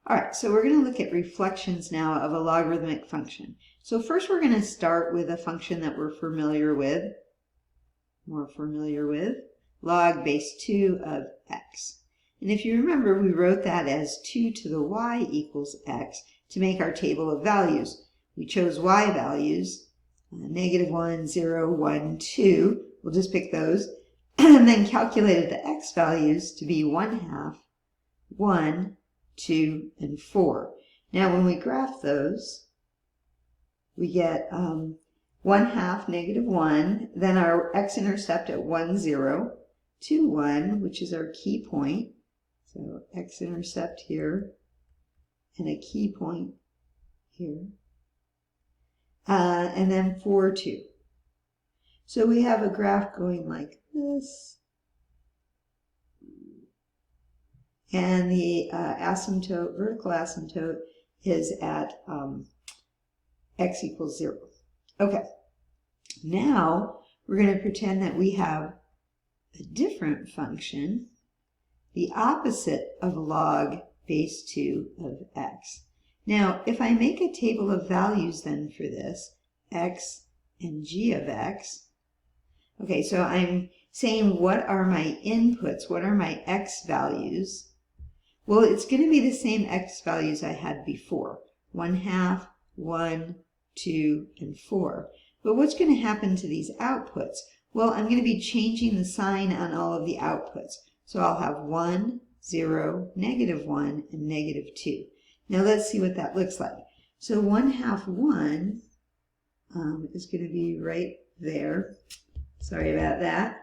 All right, so we're going to look at reflections now of a logarithmic function. So first we're going to start with a function that we're more familiar with, log base 2 of x. And if you remember, we wrote that as 2 to the y equals x to make our table of values. We chose y values, -1, 0, 1, 2. We'll just pick those. And then calculated the x values to be 1/2, 1, 2, and 4. Now when we graph those, we get 1/2, -1, then our x-intercept at 1, 0, 2, 1, which is our key point. So x-intercept here, and a key point here. And then 4, 2. So we have a graph going like this. And the asymptote, vertical asymptote, is at x equals 0. Okay, now we're going to pretend that we have a different function, the opposite of log base 2 of x. Now, if I make a table of values then for this, x and g of x, okay, so I'm saying what are my inputs, what are my x values? Well, it's going to be the same x values I had before, 1/2, 1, 2, and 4. But what's going to happen to these outputs? Well, I'm going to be changing the sign on all of the outputs. So I'll have 1, 0, -1, and -2. Now let's see what that looks like. So 1/2, 1 is going to be right there. Sorry about that.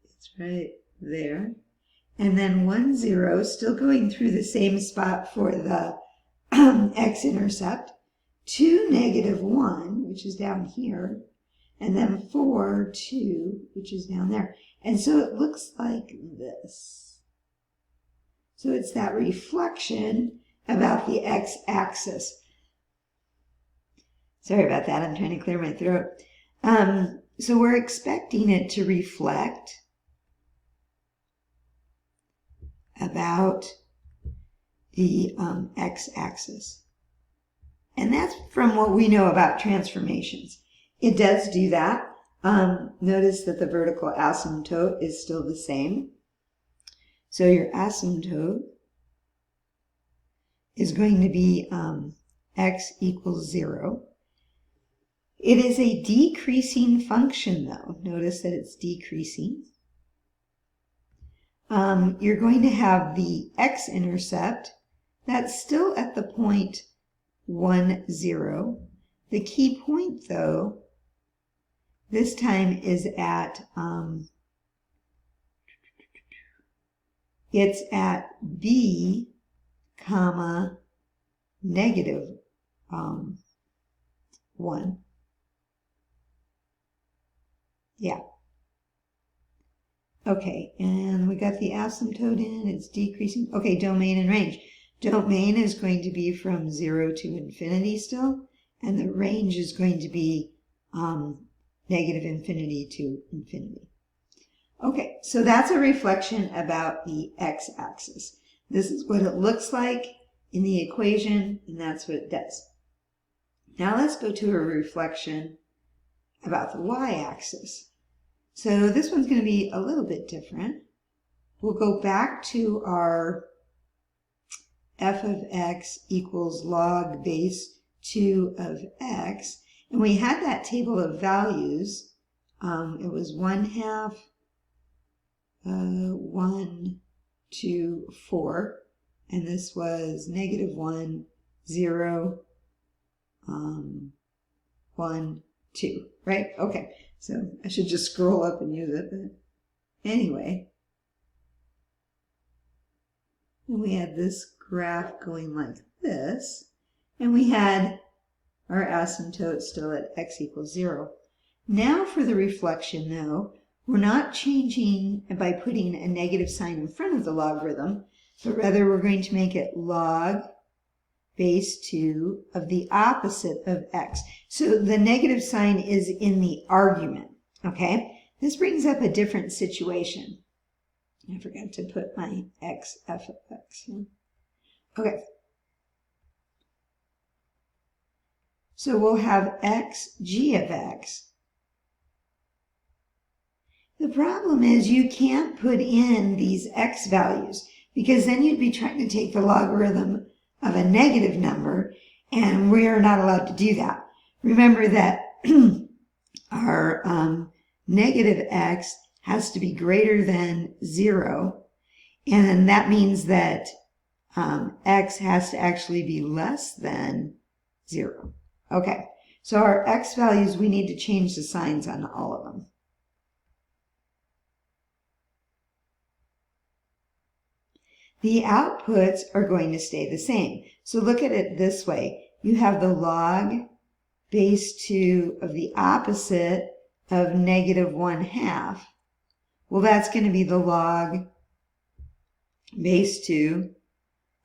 It's right there. And then 1, 0, still going through the same spot for the x-intercept. 2, -1, which is down here. And then 4, 2, which is down there. And so it looks like this. So it's that reflection about the x-axis. Sorry about that. I'm trying to clear my throat. So we're expecting it to reflect about the x-axis. And that's from what we know about transformations. It does do that. Notice that the vertical asymptote is still the same. So your asymptote is going to be x equals 0. It is a decreasing function, though. Notice that it's decreasing. You're going to have the x-intercept. That's still at the point 1, 0. The key point, though, this time is at, it's at b, comma, -1. Yeah. Okay, and we got the asymptote in, it's decreasing. Okay, domain and range. Domain is going to be from 0 to infinity still, and the range is going to be -infinity to infinity. Okay, so that's a reflection about the x-axis. This is what it looks like in the equation, and that's what it does. Now let's go to a reflection about the y-axis. So this one's going to be a little bit different. We'll go back to our f of x equals log base 2 of x. And we had that table of values. It was 1/2, 1, 2, 4. And this was -1, 0, 1, 2, right? Okay. So I should just scroll up and use it, but anyway. And we had this graph going like this, and we had our asymptote still at x equals 0. Now for the reflection, though, we're not changing by putting a negative sign in front of the logarithm, but rather we're going to make it log base 2 of the opposite of x. So the negative sign is in the argument, okay? This brings up a different situation. I forgot to put my f of x. Okay. So we'll have x g of x. The problem is you can't put in these x values because then you'd be trying to take the logarithm of a negative number, and we're not allowed to do that. Remember that our negative x has to be greater than 0, and that means that x has to actually be less than 0. Okay, so our x values, we need to change the signs on all of them. The outputs are going to stay the same. So look at it this way. You have the log base 2 of the opposite of negative 1/2. Well, that's going to be the log base 2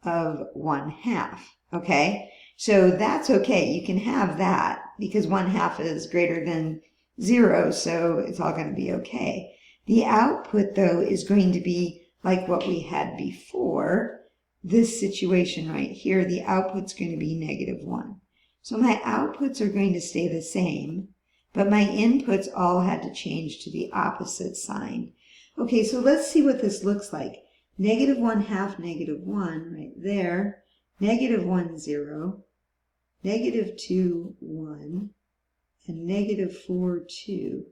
of 1/2. Okay? So that's okay. You can have that because 1/2 is greater than 0, so it's all going to be okay. The output, though, is going to be like what we had before. This situation right here, the output's going to be negative 1. So my outputs are going to stay the same, but my inputs all had to change to the opposite sign. Okay, so let's see what this looks like. Negative 1/2, negative 1 right there. Negative 1, 0. Negative 2, 1. And negative 4, 2.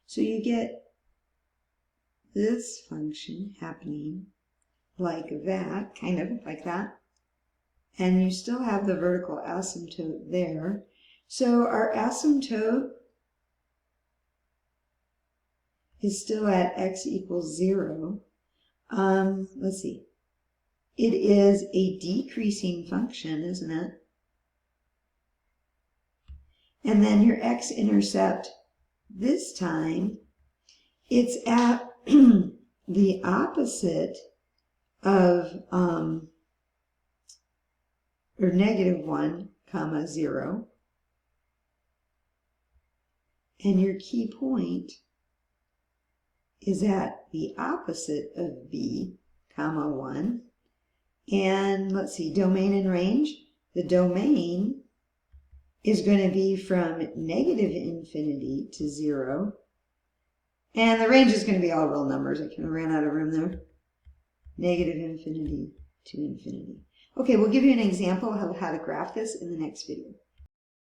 So you get this function happening like that, kind of like that. And you still have the vertical asymptote there. So our asymptote is still at x equals 0. Let's see. It is a decreasing function, isn't it? And then your x-intercept this time, it's at the opposite of, or negative 1, 0. And your key point is at the opposite of b, 1. And let's see, domain and range. The domain is going to be from negative infinity to 0. And the range is going to be all real numbers. I kind of ran out of room there. Negative infinity to infinity. Okay, we'll give you an example of how to graph this in the next video.